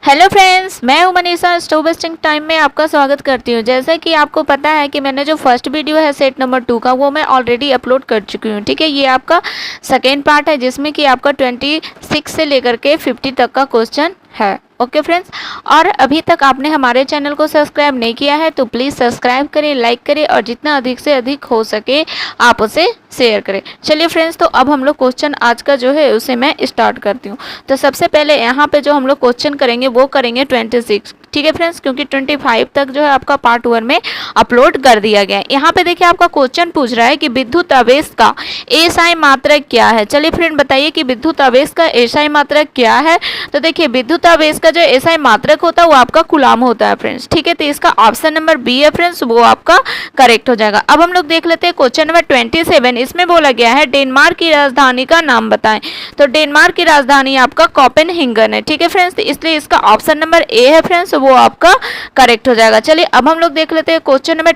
Hello friends, मैं हूं Manisha. Stove wasting time में आपका स्वागत करती हूं। जैसे कि आपको पता है कि मैंने जो फर्स्ट वीडियो है सेट नंबर 2 का वो मैं ऑलरेडी अपलोड कर चुकी हूं। ठीक है, ये आपका सेकेंड पार्ट है जिसमें कि आपका 26 से लेकर के 50 तक का क्वेश्चन है। ओके फ्रेंड्स, और अभी तक आपने हमारे चैनल को सब्सक्राइब नहीं किया है तो प्लीज़ सब्सक्राइब करें, लाइक करें और जितना अधिक से अधिक हो सके आप उसे शेयर करें। चलिए फ्रेंड्स, तो अब हम लोग क्वेश्चन आज का जो है उसे मैं स्टार्ट करती हूँ। तो सबसे पहले यहाँ पे जो हम लोग क्वेश्चन करेंगे वो करेंगे 26। ठीक है फ्रेंड्स, क्योंकि 25 तक जो है आपका पार्ट 1 में अपलोड कर दिया गया है। यहाँ पे देखिए आपका क्वेश्चन पूछ रहा है कि विद्युत आवेश का एसआई मात्रक क्या है। चलिए फ्रेंड बताइए कि विद्युत आवेश का एसआई मात्रक क्या है। तो देखिए विद्युत आवेश का जो एसआई मात्रक होता है वो आपका कूलाम होता है फ्रेंड्स। ठीक है, तो इसका ऑप्शन नंबर बी है फ्रेंड्स, वो आपका करेक्ट हो जाएगा। अब हम लोग देख लेते हैं क्वेश्चन नंबर 27। इसमें बोला गया है डेनमार्क की राजधानी का नाम बताएं। तो डेनमार्क की राजधानी आपका कोपेनहेगन है। ठीक है फ्रेंड्स, तो इसलिए इसका ऑप्शन नंबर ए है फ्रेंड्स, वो आपका करेक्ट हो जाएगा। चलिए अब हम लोग देख लेते हैं क्वेश्चन नंबर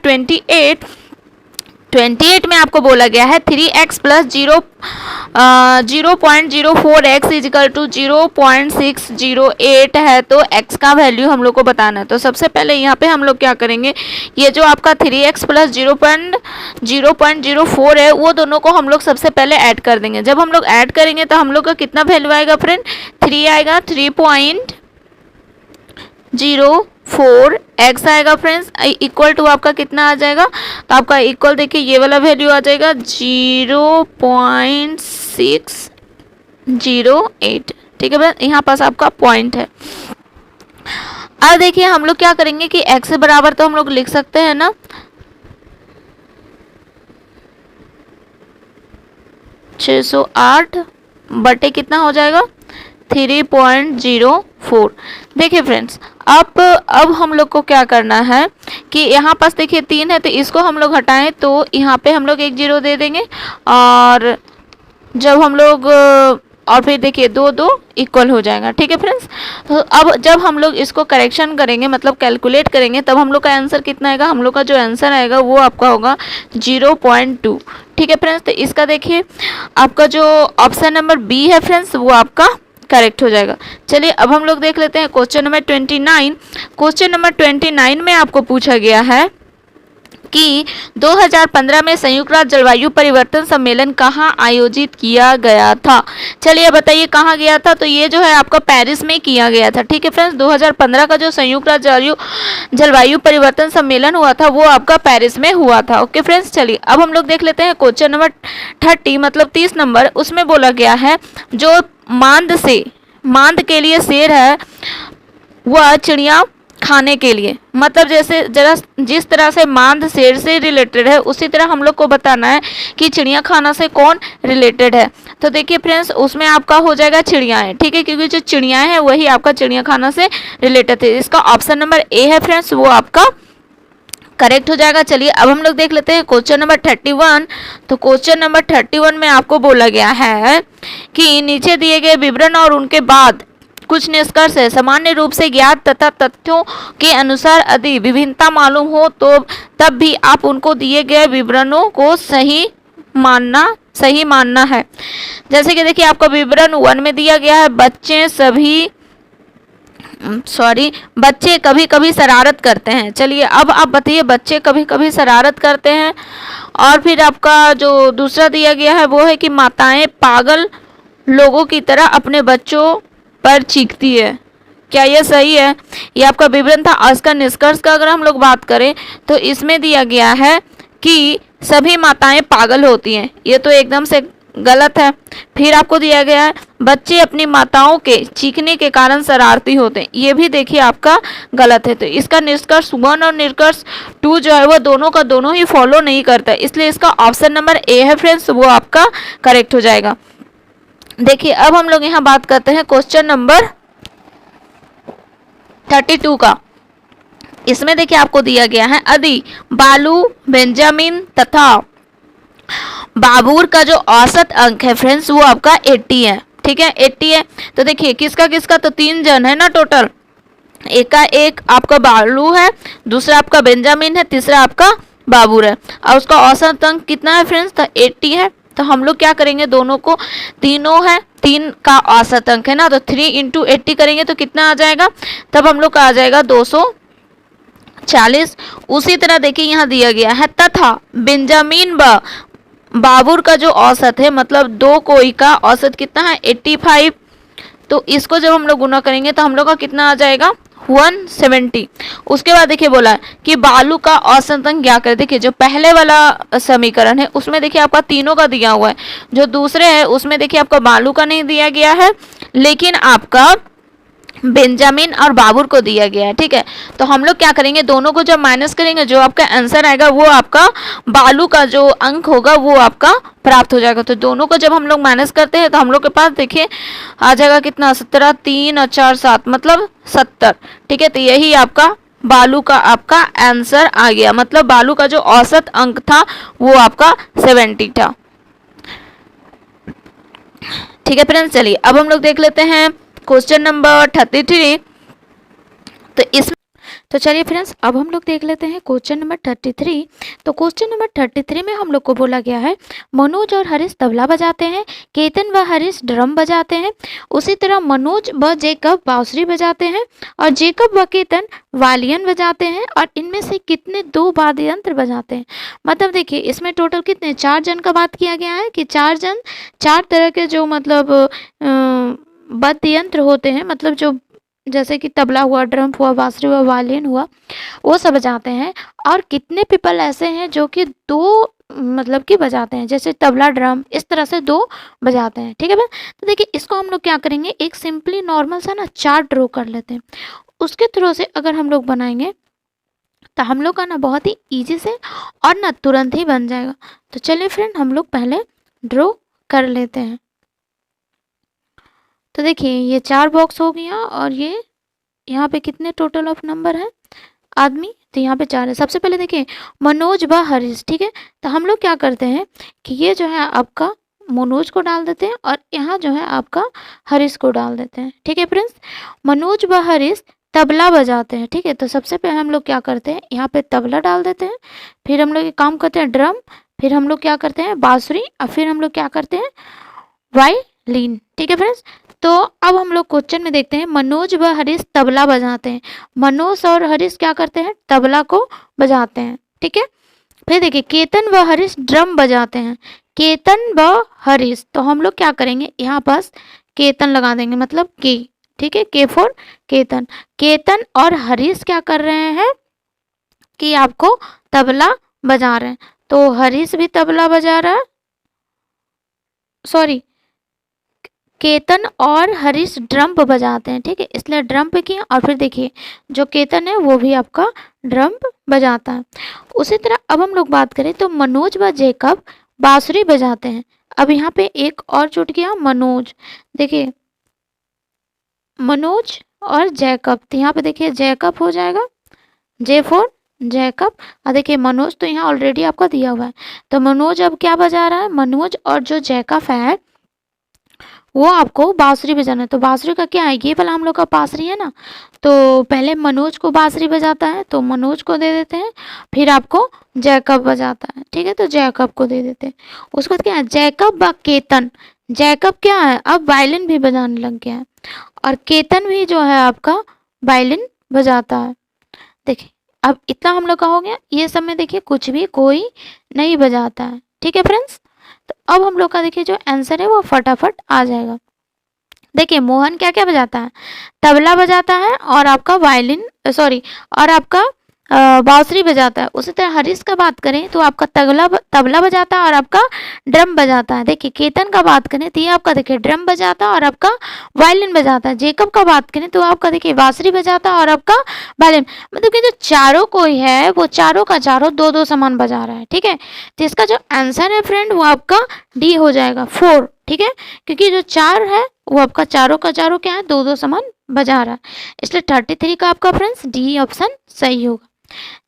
28 में आपको बोला गया है 3x plus 0.04x is equal to 0.608 है। तो x का वैल्यू हम लोग को बताना है। तो सबसे पहले यहाँ पे हम लोग क्या करेंगे, ये जो आपका 3x प्लस 0.04 है वो दोनों को हम लोग सबसे पहले ऐड कर देंगे। जब हम लोग ऐड करेंगे तो हम लोग का कितना वैल्यू आएगा फ्रेंड, 3 आएगा, 3.04 x आएगा फ्रेंड्स, इक्वल टू आपका कितना आ जाएगा। तो आपका इक्वल देखिए ये वाला वैल्यू आ जाएगा 0.608। ठीक है बस, यहाँ पास आपका पॉइंट है। अब देखिए हम लोग क्या करेंगे कि x से बराबर तो हम लोग लिख सकते हैं ना, 608 बटे कितना हो जाएगा 3.04। देखिए फ्रेंड्स, अब हम लोग को क्या करना है कि यहाँ पास देखिए 3 है तो इसको हम लोग हटाएं तो यहाँ पे हम लोग एक 0 दे देंगे। और जब हम लोग और फिर देखिए 2 इक्वल हो जाएगा। ठीक है फ्रेंड्स, तो अब जब हम लोग इसको करेक्शन करेंगे मतलब कैलकुलेट करेंगे तब हम लोग का आंसर कितना आएगा, हम लोग का जो आंसर आएगा वो आपका होगा 0.2। ठीक है फ्रेंड्स, तो इसका देखिए आपका जो ऑप्शन नंबर बी है फ्रेंड्स वो आपका करेक्ट हो जाएगा। चलिए अब हम लोग देख लेते हैं क्वेश्चन नंबर 29। क्वेश्चन नंबर 29 में आपको पूछा गया है कि 2015 में संयुक्त राष्ट्र जलवायु परिवर्तन सम्मेलन कहाँ आयोजित किया गया था। चलिए बताइए कहाँ गया था। तो ये जो है आपका पेरिस में किया गया था। ठीक है फ्रेंड्स, 2015 का जो संयुक्त राष्ट्र जलवायु परिवर्तन सम्मेलन हुआ था वो आपका पेरिस में हुआ था। ओके फ्रेंड्स, चलिए अब हम लोग देख लेते हैं क्वेश्चन नंबर 30 मतलब 30 नंबर। उसमें बोला गया है जो मांद के लिए शेर है वह चिड़िया खाने के लिए, मतलब जैसे जरा जिस तरह से मांद शेर से रिलेटेड है उसी तरह हम लोग को बताना है कि चिड़िया खाना से कौन रिलेटेड है। तो देखिए फ्रेंड्स, उसमें आपका हो जाएगा चिड़ियाएं। ठीक है, क्योंकि जो चिड़ियाएं हैं वही आपका चिड़िया खाना से रिलेटेड है। इसका ऑप्शन नंबर ए है फ्रेंड्स, वो आपका करेक्ट हो जाएगा। चलिए अब हम लोग देख लेते हैं क्वेश्चन नंबर 31। तो क्वेश्चन नंबर 31 में आपको बोला गया है कि नीचे दिए गए विवरण और उनके बाद कुछ निष्कर्ष है सामान्य रूप से ज्ञात तथा तथ्यों के अनुसार यदि विभिन्नता मालूम हो तो तब भी आप उनको दिए गए विवरणों को सही मानना है। जैसे कि देखिए आपका विवरण 1 में दिया गया है बच्चे कभी कभी शरारत करते हैं। चलिए अब आप बताइए बच्चे कभी कभी शरारत करते हैं। और फिर आपका जो दूसरा दिया गया है वो है कि माताएं पागल लोगों की तरह अपने बच्चों पर चीखती है। क्या यह सही है? ये आपका विवरण था। इसका निष्कर्ष का अगर हम लोग बात करें तो इसमें दिया गया है कि सभी माताएं पागल होती हैं। ये तो एकदम से गलत है। फिर आपको दिया गया है बच्चे अपनी माताओं के चीखने के कारण शरारती होते हैं। ये भी देखिए आपका गलत है। तो इसका निष्कर्ष 1 और निष्कर्ष 2 जो है वो दोनों का दोनों ही फॉलो नहीं करता है, इसलिए इसका ऑप्शन नंबर ए है फ्रेंड्स, वो आपका करेक्ट हो जाएगा। देखिए अब हम लोग यहाँ बात करते हैं क्वेश्चन नंबर 32 का। इसमें देखिए आपको दिया गया है यदि बालू, बेंजामिन तथा बाबूर का जो औसत अंक है फ्रेंड्स वो आपका 80 है। ठीक है, 80 है। तो देखिए किसका किसका, तो 3 जन है ना टोटल। एक आपका बालू है, दूसरा आपका बेंजामिन है, तीसरा आपका बाबूर है। और उसका औसत अंक कितना है फ्रेंड्स, तो 80 है। तो हम लोग क्या करेंगे, दोनों को, तीनों है, 3 का औसत अंक है ना, तो 3 इंटू 80 करेंगे तो कितना आ जाएगा, तब हम लोग का आ जाएगा 240। उसी तरह देखिए यहाँ दिया गया है तथा बेंजामिन बाबुर का जो औसत है, मतलब दो कोई का औसत कितना है 85, तो इसको जब हम लोग गुना करेंगे तो हम लोग का कितना आ जाएगा 170। उसके बाद देखिए बोला कि बालू का औसत अंक क्या करे। देखिए जो पहले वाला समीकरण है उसमें देखिए आपका तीनों का दिया हुआ है, जो दूसरे है उसमें देखिए आपका बालू का नहीं दिया गया है, लेकिन आपका बेंजामिन और बाबुर को दिया गया है। ठीक है, तो हम लोग क्या करेंगे, दोनों को जब माइनस करेंगे जो आपका आंसर आएगा वो आपका बालू का जो अंक होगा वो आपका प्राप्त हो जाएगा। तो दोनों को जब हम लोग माइनस करते हैं तो हम लोग के पास देखिए आ जाएगा कितना, 17, 3 और 4 7, मतलब 70। ठीक है, तो यही आपका बालू का आपका आंसर आ गया, मतलब बालू का जो औसत अंक था वो आपका 70 था। ठीक है फ्रेंड्स, चलिए अब हम लोग देख लेते हैं क्वेश्चन नंबर 33। तो इसमें, तो चलिए फ्रेंड्स अब हम लोग देख लेते हैं क्वेश्चन नंबर 33। तो क्वेश्चन नंबर 33 में हम लोग को बोला गया है मनोज और हरीश तबला बजाते हैं, केतन व हरीश ड्रम बजाते हैं। उसी तरह मनोज व जेकब बांसुरी बजाते हैं और जेकब व केतन वालियन बजाते हैं, और इनमें से कितने 2 वाद्य यंत्र बजाते हैं। मतलब देखिए इसमें टोटल कितने 4 जन का बात किया गया है कि 4 जन 4 तरह के जो मतलब वाद्य यंत्र होते हैं, मतलब जो जैसे कि तबला हुआ, ड्रम हुआ, बांसुरी हुआ, वायलिन हुआ, वो सब बजाते हैं। और कितने पीपल ऐसे हैं जो कि 2 मतलब कि बजाते हैं, जैसे तबला ड्रम इस तरह से 2 बजाते हैं। ठीक है भाई, तो देखिए इसको हम लोग क्या करेंगे, एक सिंपली नॉर्मल सा ना चार्ट ड्रॉ कर लेते हैं, उसके थ्रू से अगर हम लोग बनाएंगे तो हम लोग का ना बहुत ही ईजी से और ना तुरंत ही बन जाएगा। तो चलिए फ्रेंड हम लोग पहले ड्रॉ कर लेते हैं। तो देखिए ये 4 बॉक्स हो गया, और ये यहाँ पे कितने टोटल ऑफ नंबर है आदमी, तो यहाँ पे 4 है। सबसे पहले देखिए मनोज व हरीश। ठीक है, तो हम लोग क्या करते हैं कि ये जो है आपका मनोज को डाल देते हैं और यहाँ जो है आपका हरीश को डाल देते हैं। ठीक है फ्रेंड्स, मनोज व हरीश तबला बजाते हैं। ठीक है, तो सबसे पहले हम लोग क्या करते हैं, यहाँ पे तबला डाल देते हैं, फिर हम लोग एक काम करते हैं ड्रम, फिर हम लोग क्या करते हैं बांसुरी, और फिर हम लोग क्या करते हैं वायलिन। ठीक है फ्रेंड्स, तो अब हम लोग क्वेश्चन में देखते हैं मनोज व हरीश तबला बजाते हैं। मनोज और हरीश क्या करते हैं, तबला को बजाते हैं। ठीक है, फिर देखिए केतन व हरीश ड्रम बजाते हैं। केतन व हरीश, तो हम लोग क्या करेंगे, यहाँ पास केतन लगा देंगे, मतलब के। ठीक है, के फॉर केतन। केतन और हरीश क्या कर रहे हैं कि आपको तबला बजा रहे हैं, तो हरीश भी तबला बजा रहा है, सॉरी केतन और हरीश ड्रम बजाते हैं। ठीक है, इसलिए ड्रम पे किया, और फिर देखिए जो केतन है वो भी आपका ड्रम बजाता है। उसी तरह अब हम लोग बात करें तो मनोज व जेकब बांसुरी बजाते हैं। अब यहाँ पे एक और छूट गया मनोज, देखिए मनोज और जैकब, तो यहाँ पे देखिए जैकब हो जाएगा, जे फॉर जैकब। और देखिए मनोज तो यहाँ ऑलरेडी आपका दिया हुआ है, तो मनोज अब क्या बजा रहा है, मनोज और जो जैकब है वो आपको बांसुरी बजाना है। तो बांसुरी का क्या है, ये वाला हम लोग का बांसुरी है ना, तो पहले मनोज को बांसुरी बजाता है तो मनोज को दे देते हैं, फिर आपको जैकब बजाता है। ठीक है, तो जैकब को दे देते हैं। उसके बाद क्या है, जैकब व केतन। जैकब क्या है, अब वायलिन भी बजाने लग गया है, और केतन भी जो है आपका वायलिन बजाता है। देखिए अब इतना हम लोग का हो गया, ये सब में देखिए कुछ भी कोई नहीं बजाता है। ठीक है फ्रेंड्स, तो अब हम लोग का देखिए जो आंसर है वो फटाफट आ जाएगा। देखिए मोहन क्या क्या बजाता है, तबला बजाता है, और आपका वायलिन सॉरी और आपका बांसुरी बजाता है। उसी तरह हरीश का बात करें तो आपका तबला बजाता है और आपका ड्रम बजाता है। देखिए केतन का बात करें तो ये आपका देखिए ड्रम बजाता है और आपका वायलिन बजाता है। जेकब का बात करें तो आपका देखिए बांसुरी बजाता है और आपका वायलिन। मतलब कि जो चारों कोई है वो चारों का चारों 2-2 सामान बजा रहा है। ठीक है, तो इसका जो आंसर है फ्रेंड वो आपका डी हो जाएगा 4। ठीक है, क्योंकि जो 4 है वो आपका चारों का चारों क्या है 2-2 सामान बजा रहा है, इसलिए 33 का आपका फ्रेंड्स डी ऑप्शन सही होगा।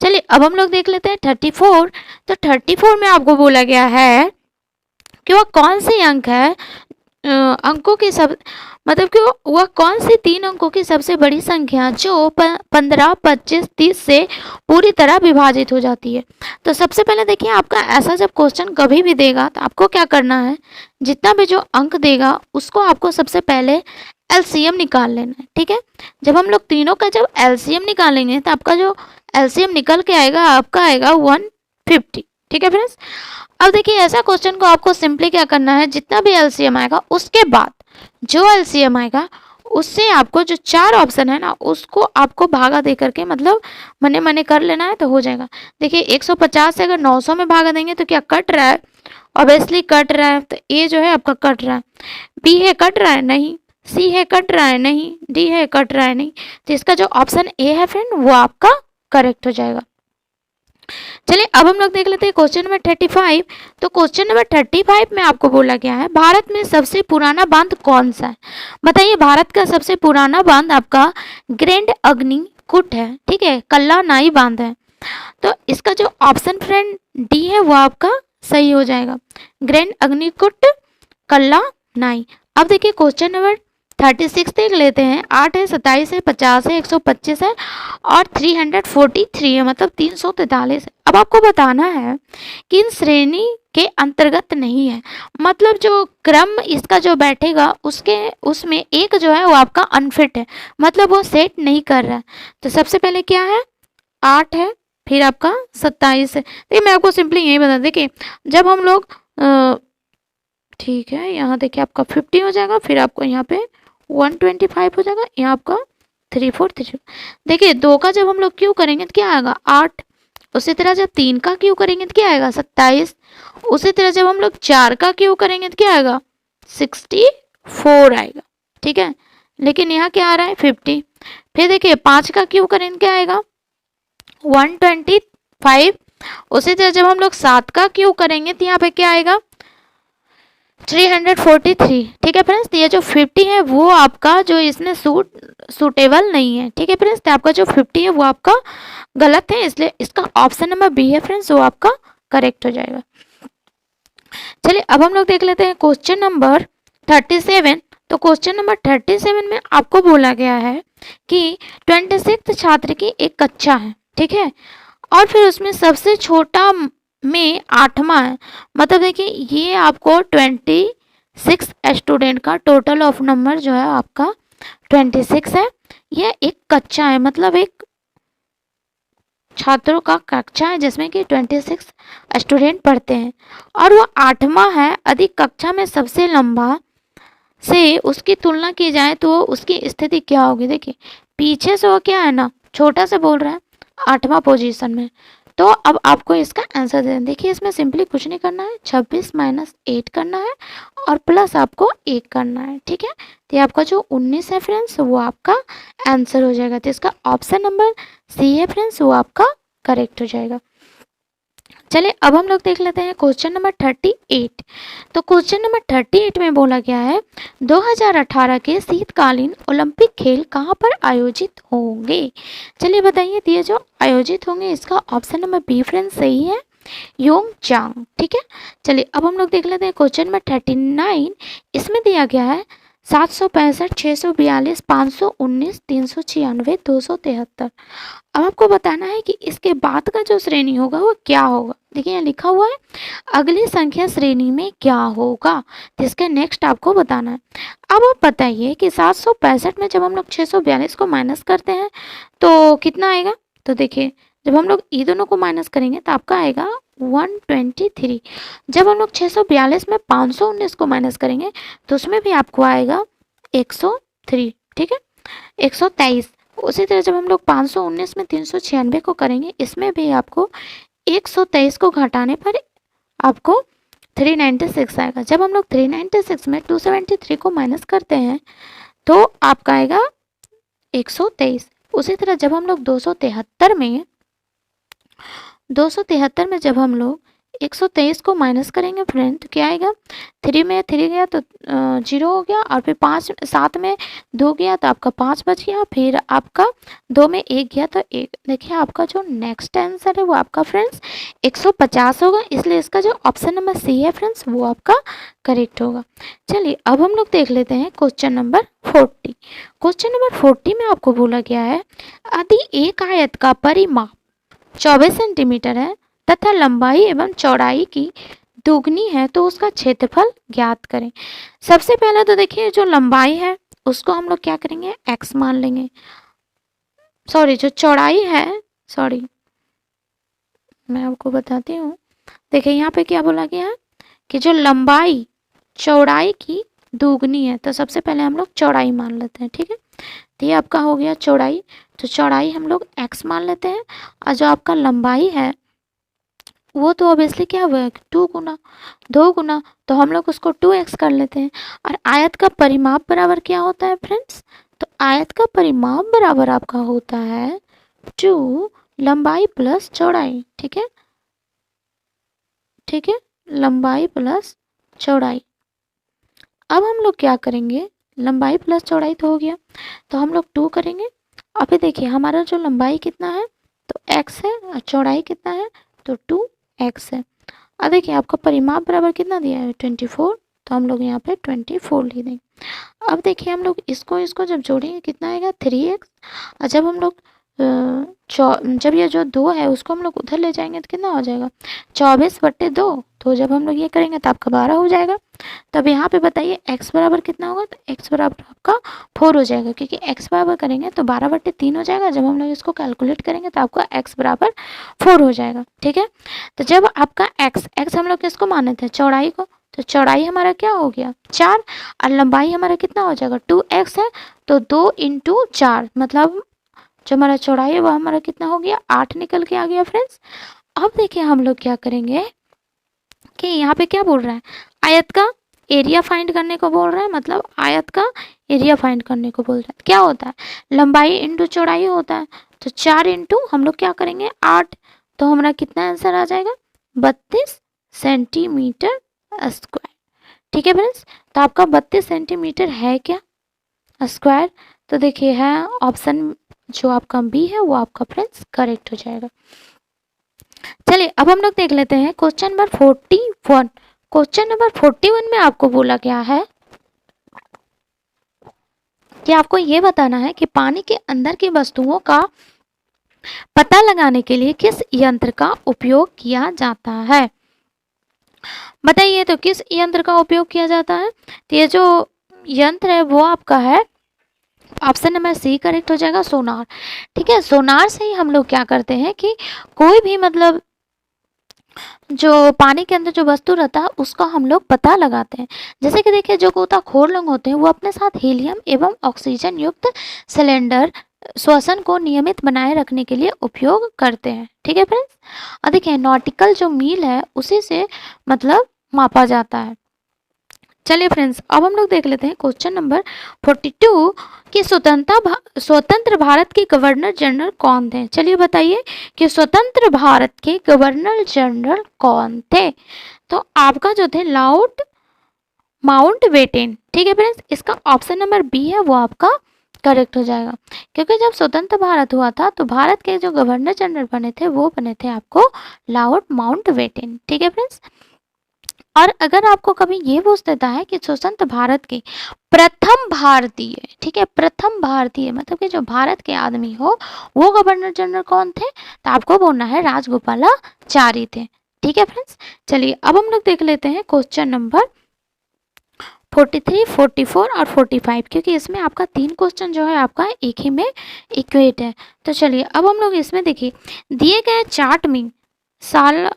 चलिए अब हम लोग देख लेते हैं 34। तो 34 में आपको बोला गया है कि वह कौन सी अंक है अंकों की सब मतलब कि वह कौन सी 3 अंकों की सबसे बड़ी संख्या जो 15, 25, 30 से पूरी तरह विभाजित हो जाती है। तो सबसे पहले देखिए, आपका ऐसा जब क्वेश्चन कभी भी देगा तो आपको क्या करना है, जितना भी जो अंक देगा उसको आपको सबसे पहले एलसीएम निकाल लेना है। ठीक है, जब हम लोग तीनों का जब एलसीएम निकालेंगे तो आपका जो एलसीएम निकल के आएगा, आपका आएगा 150। ठीक है फ्रेंड्स, अब देखिए ऐसा क्वेश्चन को आपको सिंपली क्या करना है, जितना भी एलसीएम आएगा उसके बाद जो एलसीएम आएगा उससे आपको जो 4 ऑप्शन है ना उसको आपको भागा दे करके मतलब मने मने कर लेना है तो हो जाएगा। देखिए 150 से अगर 900 में भागा देंगे तो क्या कट रहा है, ऑब्वियसली कट रहा है, तो ए जो है आपका कट रहा है, बी है कट रहा है नहीं, सी है कट रहा है नहीं, डी है कट रहा है नहीं, तो इसका जो ऑप्शन ए है फ्रेंड वो आपका करेक्ट हो जाएगा। चलिए अब हम लोग देख लेते हैं क्वेश्चन नंबर 35। तो क्वेश्चन नंबर 35 में आपको बोला गया है भारत में सबसे पुराना बांध कौन सा है। बताइए, भारत का सबसे पुराना बांध आपका ग्रैंड अग्निकुंड है। ठीक है, कल्लानाई बांध है। तो इसका जो ऑप्शन फ्रेंड डी है वो आपका सही हो जाएगा, ग्रैंड अग्निकुंड कल्लानाई। अब देखिए क्वेश्चन नंबर 36 देख लेते हैं। 8 है, 27 है, 50 है, 125 है और 343 है, मतलब 343 है। अब आपको बताना है कि इन श्रेणी के अंतर्गत नहीं है, मतलब जो क्रम इसका जो बैठेगा उसके उसमें एक जो है वो आपका अनफिट है, मतलब वो सेट नहीं कर रहा है। तो सबसे पहले क्या है, 8 है, फिर आपका 27 है। देखिए मैं आपको सिंपली यही बता, देखिए जब हम लोग ठीक है यहाँ देखिए आपका 50 हो जाएगा, फिर आपको यहाँ पे 125 हो जाएगा, यहाँ आपका 343। देखिए 2 का जब हम लोग क्यू करेंगे तो क्या आएगा 8, उसी तरह जब 3 का क्यू करेंगे तो क्या आएगा 27, उसी तरह जब हम लोग 4 का क्यू करेंगे तो क्या आएगा 64 आएगा। ठीक है, लेकिन यहाँ क्या आ रहा है 50। फिर देखिए 5 का क्यू करेंगे क्या आएगा 125, उसी तरह जब हम लोग 7 का क्यू करेंगे तो यहाँ पे क्या आएगा 343। ठीक है फ्रेंड्स, तो ये जो 50 है वो आपका जो इसमें सूटेबल नहीं है। ठीक है फ्रेंड्स, तो आपका जो 50 है वो आपका गलत है, इसलिए इसका ऑप्शन नंबर बी है फ्रेंड्स, वो आपका करेक्ट हो जाएगा। चलिए अब हम लोग देख लेते हैं क्वेश्चन नंबर 37। तो क्वेश्चन नंबर 37 में आपको बोला गया है कि 26 छात्र की एक कक्षा है। ठीक है, और फिर उसमें सबसे छोटा में 8वां है, मतलब देखिए ये आपको 26 स्टूडेंट का टोटल ऑफ नंबर जो है आपका 26 है। यह एक कक्षा है, मतलब एक छात्रों का कक्षा है जिसमें कि 26 स्टूडेंट पढ़ते हैं, और वो 8वां है। अधिक कक्षा में सबसे लंबा से उसकी तुलना की जाए तो उसकी स्थिति क्या होगी। देखिए पीछे से वो क्या है ना छोटा से बोल रहा है 8वां पोजीशन में, तो अब आपको इसका आंसर दे दें। देखिए इसमें सिंपली कुछ नहीं करना है, 26 - 8 करना है और प्लस आपको 1 करना है। ठीक है, तो आपका जो 19 है फ्रेंड्स वो आपका आंसर हो जाएगा। तो इसका ऑप्शन नंबर सी है फ्रेंड्स, वो आपका करेक्ट हो जाएगा। चलिए अब हम लोग देख लेते हैं क्वेश्चन नंबर 38। तो क्वेश्चन नंबर 38 में बोला गया है 2018 के शीतकालीन ओलंपिक खेल कहाँ पर आयोजित होंगे। चलिए बताइए, ये जो आयोजित होंगे इसका ऑप्शन नंबर बी फ्रेंड्स सही है, योंगचांग। ठीक है, चलिए अब हम लोग देख लेते हैं क्वेश्चन नंबर 39। इसमें दिया गया है 765, 642, 519, 396, 273। अब आपको बताना है कि इसके बाद का जो श्रेणी होगा वो क्या होगा। देखिए यहाँ लिखा हुआ है अगली संख्या श्रेणी में क्या होगा, तो इसका नेक्स्ट आपको बताना है। अब आप बताइए कि 765 में जब हम लोग 642 को माइनस करते हैं तो कितना आएगा। तो देखिए जब हम लोग ये दोनों को माइनस करेंगे तो आपका आएगा 123। जब हम लोग 642 में 519 को माइनस करेंगे तो उसमें भी आपको आएगा 103। ठीक है, 123। उसी तरह जब हम लोग 519 में 396 को करेंगे इसमें भी आपको 123 को घटाने पर आपको 396 आएगा। जब हम लोग 396 में 273 को माइनस करते हैं तो आपका आएगा 123। उसी तरह जब हम लोग 273 में जब हम लोग 123 को माइनस करेंगे फ्रेंड तो क्या आएगा, 3 में 3 गया तो 0 हो गया, और फिर 7 में 2 गया तो आपका 5 बच गया, फिर आपका 2 में 1 गया तो 1। देखिए आपका जो नेक्स्ट आंसर है वो आपका फ्रेंड्स 150 होगा, इसलिए इसका जो ऑप्शन नंबर सी है फ्रेंड्स वो आपका करेक्ट होगा। चलिए अब हम लोग देख लेते हैं क्वेश्चन नंबर 40। क्वेश्चन नंबर 40 में आपको बोला गया है, यदि एक आयत का परिमाप 24 सेंटीमीटर है तथा लंबाई एवं चौड़ाई की दोगुनी है तो उसका क्षेत्रफल ज्ञात करें। सबसे पहले तो देखिए जो लंबाई है उसको हम लोग क्या करेंगे, x मान लेंगे। सॉरी, जो चौड़ाई है, सॉरी मैं आपको बताती हूँ। देखिए यहाँ पे क्या बोला गया है कि जो लंबाई चौड़ाई की दोगुनी है, तो सबसे पहले हम लोग चौड़ाई मान लेते हैं। ठीक है, तो ये आपका हो गया चौड़ाई, तो चौड़ाई हम लोग x मान लेते हैं, और जो आपका लंबाई है वो तो ऑब्वियसली क्या हुआ, 2 गुना 2 गुना, तो हम लोग उसको 2x कर लेते हैं। और आयत का परिमाप बराबर क्या होता है फ्रेंड्स, तो आयत का परिमाप बराबर आपका होता है 2 लंबाई प्लस चौड़ाई। ठीक है, ठीक है, लंबाई प्लस चौड़ाई। अब हम लोग क्या करेंगे, लंबाई प्लस चौड़ाई तो हो गया, तो हम लोग 2 करेंगे। अभी देखिए हमारा जो लंबाई कितना है तो x है, और चौड़ाई कितना है तो 2x है। अब देखिए आपका परिमाप बराबर कितना दिया है 24, तो हम लोग यहाँ पे 24 लिख देंगे। अब देखिए हम लोग इसको जब जोड़ेंगे कितना आएगा 3x, और जब हम लोग जब ये जो 2 है उसको हम लोग उधर ले जाएंगे तो कितना हो जाएगा 24/2, तो जब हम लोग ये करेंगे तो आपका 12 हो जाएगा। तब यहाँ पे बताइए x बराबर कितना होगा, तो x बराबर आपका 4 हो जाएगा, क्योंकि x बराबर करेंगे तो 12/3 हो जाएगा। जब हम लोग इसको कैलकुलेट करेंगे तो आपका x बराबर 4 हो जाएगा। ठीक है, तो जब आपका x हम लोग किसको माने थे, चौड़ाई को, तो चौड़ाई हमारा क्या हो गया 4, और लंबाई हमारा कितना हो जाएगा 2x है, तो 2 × 4 मतलब जो हमारा चौड़ाई है वो हमारा कितना हो गया 8 निकल के आ गया फ्रेंड्स। अब देखिए हम लोग क्या करेंगे कि यहाँ पे क्या बोल रहा है, आयत का एरिया फाइंड करने को बोल रहा है, मतलब आयत का एरिया फाइंड करने को बोल रहा है। क्या होता है, लंबाई इंटू चौड़ाई होता है, तो 4 इंटू हम लोग क्या करेंगे 8, तो हमारा कितना आंसर आ जाएगा 32 सेंटीमीटर स्क्वायर। ठीक है फ्रेंड्स, तो आपका 32 सेंटीमीटर है क्या स्क्वायर, तो देखिए है ऑप्शन जो आपका बी है वो आपका फ्रेंड्स करेक्ट हो जाएगा। चलिए अब हम लोग देख लेते हैं क्वेश्चन नंबर 41। क्वेश्चन नंबर 41 में आपको बोला गया है कि आपको ये बताना है कि पानी के अंदर की वस्तुओं का पता लगाने के लिए किस यंत्र का उपयोग किया जाता है। बताइए तो किस यंत्र का उपयोग किया जाता है, तो ये जो यंत्र है वो आपका है ऑप्शन नंबर सी करेक्ट हो जाएगा, सोनार। ठीक है, सोनार से ही हम लोग क्या करते हैं कि कोई भी मतलब जो पानी के अंदर जो वस्तु रहता है उसका हम लोग पता लगाते हैं। जैसे कि देखिए जो गोताखोर लोग होते हैं वो अपने साथ हीलियम एवं ऑक्सीजन युक्त सिलेंडर श्वसन को नियमित बनाए रखने के लिए उपयोग करते हैं। ठीक है फ्रेंड्स, और देखिए नॉटिकल जो मील है उसी से मतलब मापा जाता है। चलिए फ्रेंड्स अब हम लोग देख लेते हैं क्वेश्चन नंबर 42 कि स्वतंत्र भारत के गवर्नर जनरल कौन थे। चलिए बताइए कि स्वतंत्र भारत के गवर्नर जनरल कौन थे, तो आपका जो थे लॉर्ड माउंटबेटन। ठीक है फ्रेंड्स, इसका ऑप्शन नंबर बी है वो आपका करेक्ट हो जाएगा, क्योंकि जब स्वतंत्र भारत हुआ था तो भारत के जो गवर्नर जनरल बने थे वो बने थे आपको लॉर्ड माउंटबेटन। ठीक है फ्रेंड्स, और अगर आपको कभी ये पूछ देता है कि स्वतंत्र भारत के प्रथम भारतीय, ठीक है प्रथम भारतीय मतलब कि जो भारत के आदमी हो वो गवर्नर जनरल कौन थे, तो आपको बोलना है राजगोपालाचारी थे। ठीक है फ्रेंड्स, चलिए अब हम लोग देख लेते हैं क्वेश्चन नंबर 43, 44 और 45, क्योंकि इसमें आपका 3 क्वेश्चन जो है आपका एक ही में इक्वेट है। तो चलिए अब हम लोग इसमें देखिए दिए गए चार्ट में शाला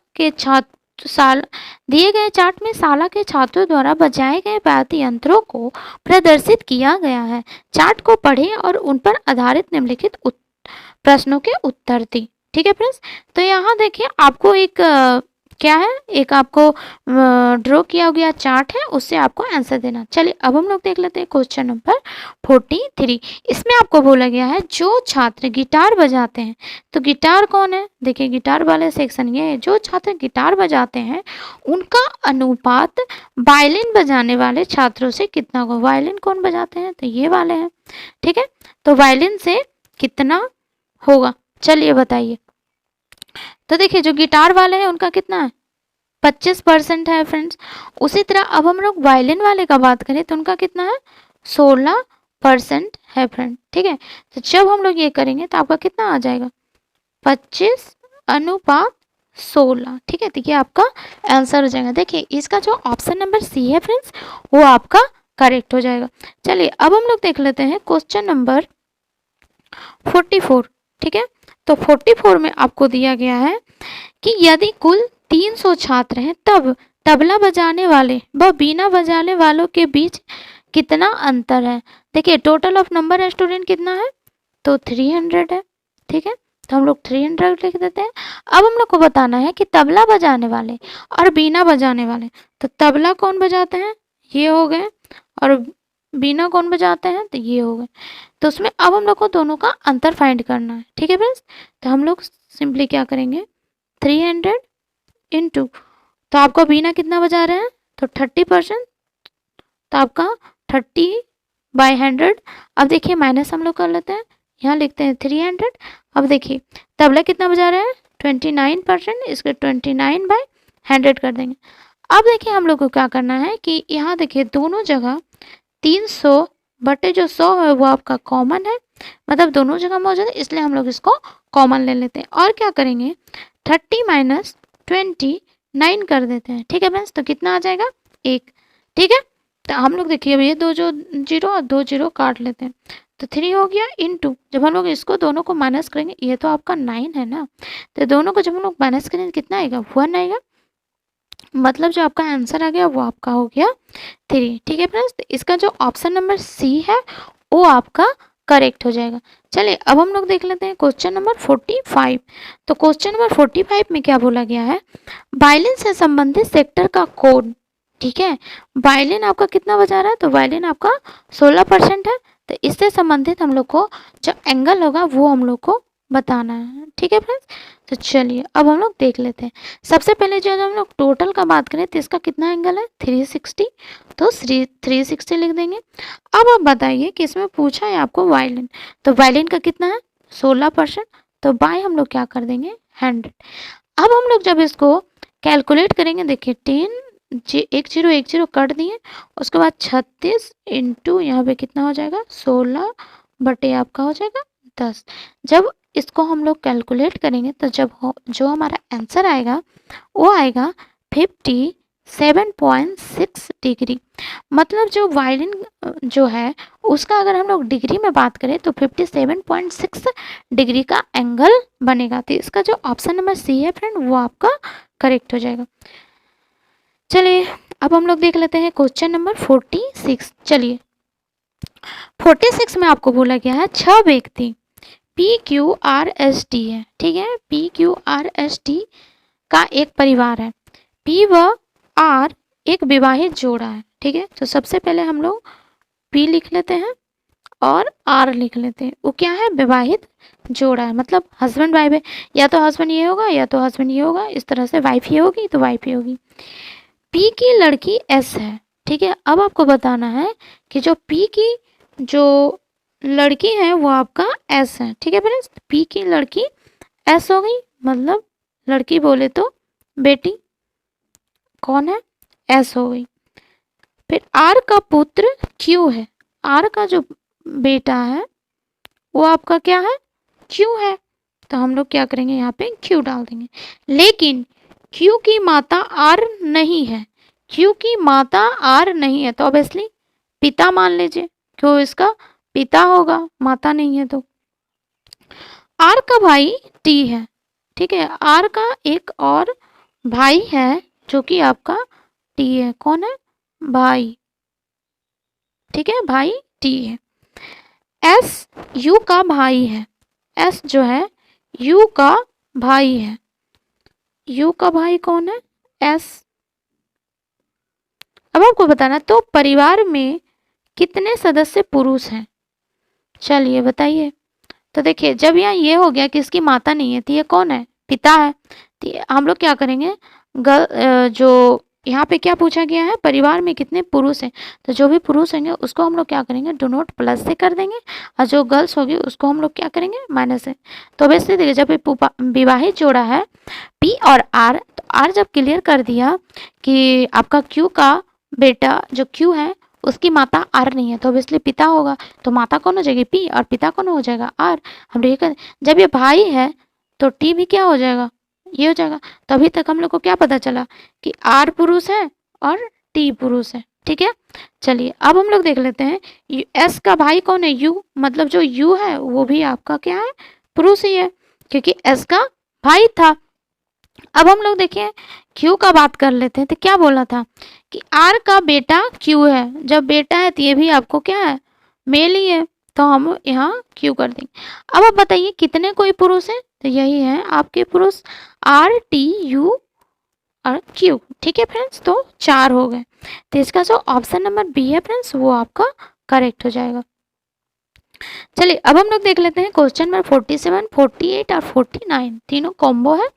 के छात्रों द्वारा बजाए गए वाद्य यंत्रों को प्रदर्शित किया गया है। चार्ट को पढ़ें और उन पर आधारित निम्नलिखित प्रश्नों के उत्तर दें। ठीक है फ्रेंड्स, तो यहाँ देखिए आपको एक क्या है, एक आपको ड्रॉ किया गया चार्ट है, उससे आपको आंसर देना। चलिए अब हम लोग देख लेते हैं क्वेश्चन नंबर 43। इसमें आपको बोला गया है जो छात्र गिटार बजाते हैं, तो गिटार कौन है, देखिए गिटार वाले सेक्शन ये है, जो छात्र गिटार बजाते हैं उनका अनुपात वायलिन बजाने वाले छात्रों से कितना होगा। वायलिन कौन बजाते हैं, तो ये वाले हैं, ठीक है, तो वायलिन से कितना होगा, चलिए बताइए। तो देखिए जो गिटार वाले हैं उनका कितना है, 25% है फ्रेंड्स। उसी तरह अब हम लोग वायलिन वाले का बात करें तो उनका कितना है, 16% है फ्रेंड, ठीक है। तो जब हम लोग ये करेंगे तो आपका कितना आ जाएगा, 25:16, ठीक है। तो ये आपका आंसर हो जाएगा। देखिए इसका जो ऑप्शन नंबर सी है फ्रेंड्स वो आपका करेक्ट हो जाएगा। चलिए अब हम लोग देख लेते हैं क्वेश्चन नंबर 44, ठीक है। तो 44 में आपको दिया गया है कि यदि कुल 300 छात्र हैं तब तबला बजाने वाले व बीना बजाने वालों के बीच कितना अंतर है। देखिए टोटल ऑफ नंबर है स्टूडेंट कितना है, तो 300 है, ठीक है। तो हम लोग 300 लिख देते हैं। अब हम लोग को बताना है कि तबला बजाने वाले और बीना बजाने वाले, तो तबला कौन बजाते हैं, ये हो गए, और बीना कौन बजाते हैं, तो ये हो गए। तो उसमें अब हम लोग को दोनों का अंतर फाइंड करना है, ठीक है फ्रेंड्स। तो हम लोग सिंपली क्या करेंगे, 300 इंटू, तो आपका बीना कितना बजा रहे हैं, तो 30%, तो आपका 30/100। अब देखिए माइनस हम लोग कर लेते हैं, यहाँ लिखते हैं 300। अब देखिए तबला कितना बजा रहे हैं, 29%, इसके 29/100 कर देंगे। अब देखिए हम लोग को क्या करना है कि यहाँ देखिए दोनों जगह 300 बटे जो 100 है वो आपका कॉमन है, मतलब दोनों जगह मौजूद है, इसलिए हम लोग इसको कॉमन ले लेते हैं। और क्या करेंगे, 30 - 29 कर देते हैं, ठीक है फ्रेंड्स। तो कितना आ जाएगा, 1, ठीक है। तो हम लोग देखिए अब ये दो जो जीरो और 2 जीरो काट लेते हैं, तो 3 हो गया इंटू, जब हम लोग इसको दोनों को माइनस करेंगे, ये तो आपका 9 है ना, तो दोनों को जब हम लोग माइनस करेंगे कितना आएगा, 1 आएगा, मतलब जो आपका आंसर आ गया वो आपका हो गया 3, ठीक है फ्रेंड्स। तो इसका जो ऑप्शन नंबर सी है वो आपका करेक्ट हो जाएगा। चलिए अब हम लोग देख लेते हैं क्वेश्चन नंबर 45। तो क्वेश्चन नंबर 45 में क्या बोला गया है, वायलिन से संबंधित सेक्टर का कोड, ठीक है। वायलिन आपका कितना बजा रहा है, तो वायलिन आपका 16% है, तो इससे संबंधित हम लोग को जो एंगल होगा वो हम लोग को बताना है, ठीक है फ्रेंड्स। तो चलिए अब हम लोग देख लेते हैं। सबसे पहले जो हम लोग टोटल का बात करें तो इसका कितना एंगल है, 360, तो 360 लिख देंगे। अब आप बताइए कि इसमें पूछा है आपको वायलिन, तो वायलिन का कितना है, 16%, तो बाय हम लोग क्या कर देंगे, 100। अब हम लोग जब इसको कैलकुलेट करेंगे, देखिए 10 1 0 कट दिए, उसके बाद 36 इंटू यहाँ पे कितना हो जाएगा, 16 बटे आपका हो जाएगा 10। जब इसको हम लोग कैलकुलेट करेंगे तो जो हमारा आंसर आएगा वो आएगा 57.6 डिग्री। मतलब जो वायलिन जो है उसका अगर हम लोग डिग्री में बात करें तो 57.6 डिग्री का एंगल बनेगा। तो इसका जो ऑप्शन नंबर सी है फ्रेंड वो आपका करेक्ट हो जाएगा। चलिए अब हम लोग देख लेते हैं क्वेश्चन नंबर 46। चलिए 46 में आपको बोला गया है 6 व्यक्ति PQRST है, ठीक है। PQRST का एक परिवार है, P व R एक विवाहित जोड़ा है, ठीक है। तो सबसे पहले हम लोग P लिख लेते हैं और R लिख लेते हैं। वो क्या है, विवाहित जोड़ा है, मतलब हस्बैंड वाइफ है, या तो हस्बैंड ये होगा या तो हस्बैंड ये होगा, इस तरह से वाइफ ये होगी तो वाइफ ये होगी। P की लड़की S है, ठीक है। अब आपको बताना है कि जो P की जो लड़की है वो आपका S है, ठीक है फ्रेंड्स। P की लड़की S हो गई, मतलब लड़की बोले तो बेटी कौन है, S हो गई। फिर R का पुत्र Q है, R का जो बेटा है वो आपका क्या है, Q है। तो हम लोग क्या करेंगे, यहाँ पे Q डाल देंगे। लेकिन Q की माता R नहीं है, Q की माता R नहीं है, तो ऑब्वियसली पिता मान लीजिए, क्यों इसका पिता होगा, माता नहीं है। तो R का भाई T है, ठीक है। R का एक और भाई है जो कि आपका T है, कौन है, भाई, ठीक है, भाई T है। S U का भाई है, S जो है U का भाई है, U का भाई कौन है, एस। अब आपको बताना तो परिवार में कितने सदस्य पुरुष हैं, चलिए बताइए। तो देखिए जब यहाँ ये हो गया कि इसकी माता नहीं है तो ये कौन है, पिता है। तो हम लोग क्या करेंगे, जो यहाँ पे क्या पूछा गया है, परिवार में कितने पुरुष हैं, तो जो भी पुरुष होंगे उसको हम लोग क्या करेंगे, डोनोट प्लस से कर देंगे, और जो गर्ल्स होगी उसको हम लोग क्या करेंगे, माइनस से। तो ऑब्वियसली देखिए जब विवाहित जोड़ा है पी और आर, तो आर जब क्लियर कर दिया कि आपका क्यू का बेटा जो क्यू है उसकी माता आर नहीं है, तो ऑब्वियसली पिता होगा, तो माता कौन हो जाएगी पी और पिता कौन हो जाएगा आर। हम ये कर, जब ये भाई है तो टी भी क्या हो जाएगा, ये हो जाएगा। तो अभी तक हम लोग को क्या पता चला कि आर पुरुष है और टी पुरुष है, ठीक है। चलिए अब हम लोग देख लेते हैं एस का भाई कौन है, यू, मतलब जो यू है वो भी आपका क्या है, पुरुष ही है, क्योंकि एस का भाई था। अब हम लोग देखें क्यू का बात कर लेते हैं, तो क्या बोला था कि आर का बेटा क्यू है, जब बेटा है तो ये भी आपको क्या है, मेल ही है, तो हम यहाँ क्यू कर देंगे। अब आप बताइए कितने कोई पुरुष है, तो यही है आपके पुरुष आर टी यू और क्यू, ठीक है फ्रेंड्स, तो 4 हो गए। तो इसका जो ऑप्शन नंबर बी है फ्रेंड्स वो आपका करेक्ट हो जाएगा। चलिए अब हम लोग देख लेते हैं क्वेश्चन नंबर 47, 48 और 49 तीनों कॉम्बो है।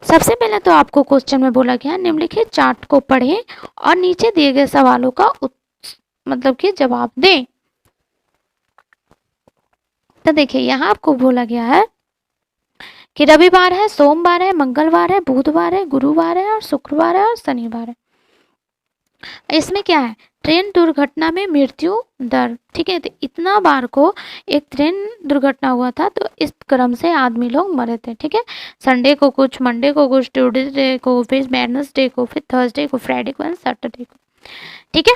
सबसे पहले तो आपको क्वेश्चन में बोला गया निम्नलिखित चार्ट को पढ़ें और नीचे दिए गए सवालों का मतलब कि जवाब दें। तो देखिए यहाँ आपको बोला गया है कि रविवार है, सोमवार है, मंगलवार है, बुधवार है, गुरुवार है और शुक्रवार है और शनिवार है। इसमें क्या है, ट्रेन दुर्घटना में मृत्यु दर, ठीक है। तो इतना बार को एक ट्रेन दुर्घटना हुआ था, तो इस क्रम से आदमी लोग मरे थे, ठीक है। संडे को कुछ, मंडे को कुछ, ट्यूसडे को, फिर वेडनेसडे को, फिर थर्सडे को, फ्राइडे को, सैटरडे को, ठीक है।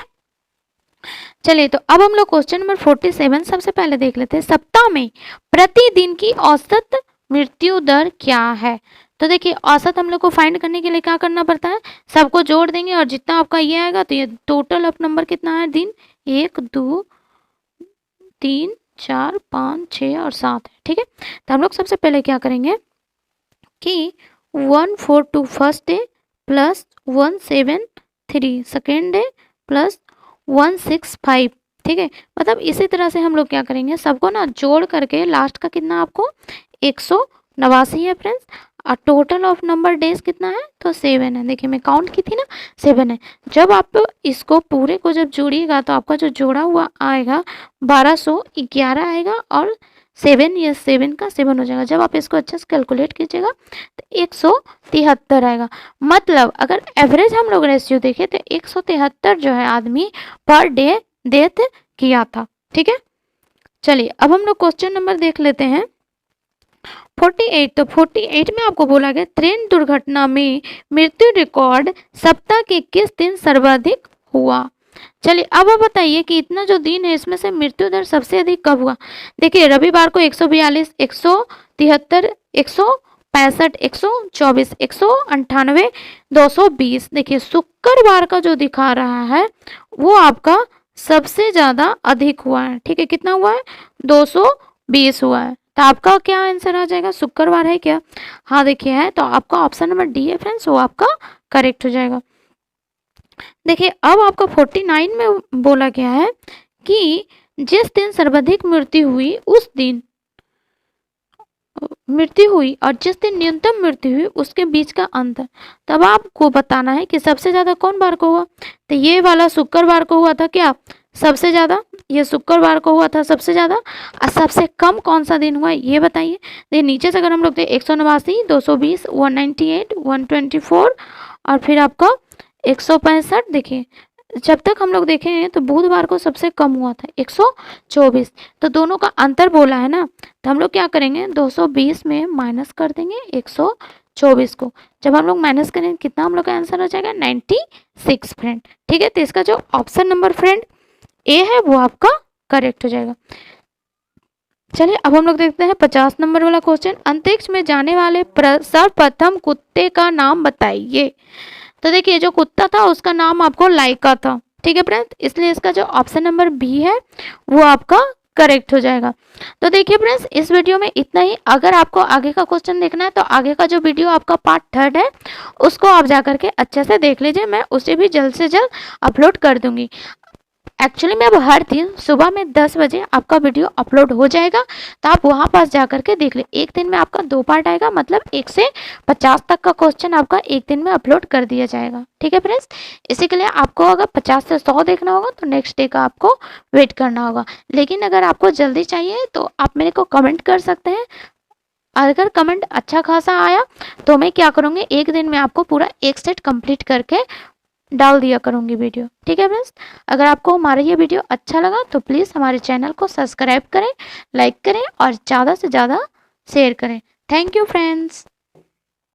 चलिए तो अब हम लोग क्वेश्चन नंबर 47 सबसे पहले देख लेते हैं, सप्ताह में प्रतिदिन की औसत मृत्यु दर क्या है। तो देखिए औसत हम लोग को फाइंड करने के लिए क्या करना पड़ता है, सबको जोड़ देंगे और जितना आपका ये आएगा, तो ये टोटल ऑफ नंबर कितना है, दिन 1 2 3 4 5 6 और 7 है, ठीक है। तो हम लोग सबसे पहले क्या करेंगे कि 142 first debt plus 173 second debt plus 165, ठीक है। मतलब इसी तरह से हम लोग क्या करेंगे, सबको ना जोड़ करके लास्ट का कितना आपको 189 है फ्रेंड्स, और टोटल ऑफ नंबर डेज कितना है, तो 7 है। देखिए मैं काउंट की थी ना, 7 है। जब आप इसको पूरे को जब जोड़िएगा तो आपका जो जोड़ा हुआ आएगा 1211 आएगा, और 7 या 7 का 7 हो जाएगा। जब आप इसको अच्छे से कैलकुलेट कीजिएगा तो 173 आएगा। मतलब अगर एवरेज हम लोग रेशियो देखें तो 173 जो है आदमी पर डे डेथ किया था, ठीक है। चलिए अब हम लोग क्वेश्चन नंबर देख लेते हैं 48। तो 48 में आपको बोला गया ट्रेन दुर्घटना में मृत्यु रिकॉर्ड सप्ताह के किस दिन सर्वाधिक हुआ। चलिए अब आप बताइए कि इतना जो दिन है इसमें से मृत्यु दर सबसे अधिक कब हुआ। देखिए रविवार को 142, 173, 165, 124, 198, 220। देखिए शुक्रवार का जो दिखा रहा है वो आपका सबसे ज़्यादा अधिक हुआ है, ठीक है। कितना हुआ है, 220 हुआ है। तो आपका क्या आंसर आ जाएगा, शुक्रवार है क्या, हाँ देखिए है, तो आपका ऑप्शन नंबर डी है फ्रेंड्स, वो आपका करेक्ट हो जाएगा। देखिए अब आपका 49 में बोला गया है कि जिस दिन सर्वाधिक मृत्यु हुई उस दिन मृत्यु हुई और जिस दिन न्यूनतम मृत्यु हुई उसके बीच का अंतर। तब आपको बताना है कि सबसे ज़्यादा कौन बार को हुआ, तो ये वाला शुक्रवार को हुआ था क्या सबसे ज़्यादा, ये शुक्रवार को हुआ था सबसे ज़्यादा, और सबसे कम कौन सा दिन हुआ ये बताइए। देखिए नीचे से अगर हम लोग देखें 189, 220, 198, 124 और फिर आपका 165। देखिए जब तक हम लोग देखें तो बुधवार को सबसे कम हुआ था 124, तो दोनों का अंतर बोला है ना, तो हम लोग क्या करेंगे 220 में माइनस कर देंगे 124 को। जब हम लोग माइनस करेंगे कितना हम लोग का आंसर हो जाएगा 96 फ्रेंड, ठीक है। तो इसका जो ऑप्शन नंबर फ्रेंड ए है वो आपका करेक्ट हो जाएगा। चलिए अब हम लोग देखते हैं 50 नंबर वाला क्वेश्चन, अंतरिक्ष में जाने वाले सर्वप्रथम कुत्ते का नाम बताइए। तो देखिए जो कुत्ता था उसका नाम आपको लाइका था, ठीक है फ्रेंड्स, इसलिए इसका जो ऑप्शन नंबर बी है वो आपका करेक्ट हो जाएगा। तो देखिए फ्रेंड्स, इस वीडियो में इतना ही। अगर आपको आगे का क्वेश्चन देखना है तो आगे का जो वीडियो आपका पार्ट 3 है उसको आप जा करके अच्छे से देख लीजिए, मैं उसे भी जल्द से जल्द अपलोड कर दूंगी। एक्चुअली में अब हर दिन सुबह में 10 बजे आपका वीडियो अपलोड हो जाएगा, तो आप वहाँ पास जा करके देख ले। एक दिन में आपका 2 पार्ट आएगा, मतलब 1 से 50 तक का क्वेश्चन आपका एक दिन में अपलोड कर दिया जाएगा। ठीक है फ्रेंड्स, इसी के लिए आपको अगर 50 से 100 देखना होगा तो नेक्स्ट डे का आपको वेट करना होगा। लेकिन अगर आपको जल्दी चाहिए तो आप मेरे को कमेंट कर सकते हैं। अगर कमेंट अच्छा खासा आया तो मैं क्या करूँगी, एक दिन में आपको पूरा एक सेट कंप्लीट करके डाल दिया करूँगी वीडियो। ठीक है फ्रेंड्स, अगर आपको हमारा ये वीडियो अच्छा लगा तो प्लीज़ हमारे चैनल को सब्सक्राइब करें, लाइक करें और ज़्यादा से ज़्यादा शेयर करें। Thank you friends.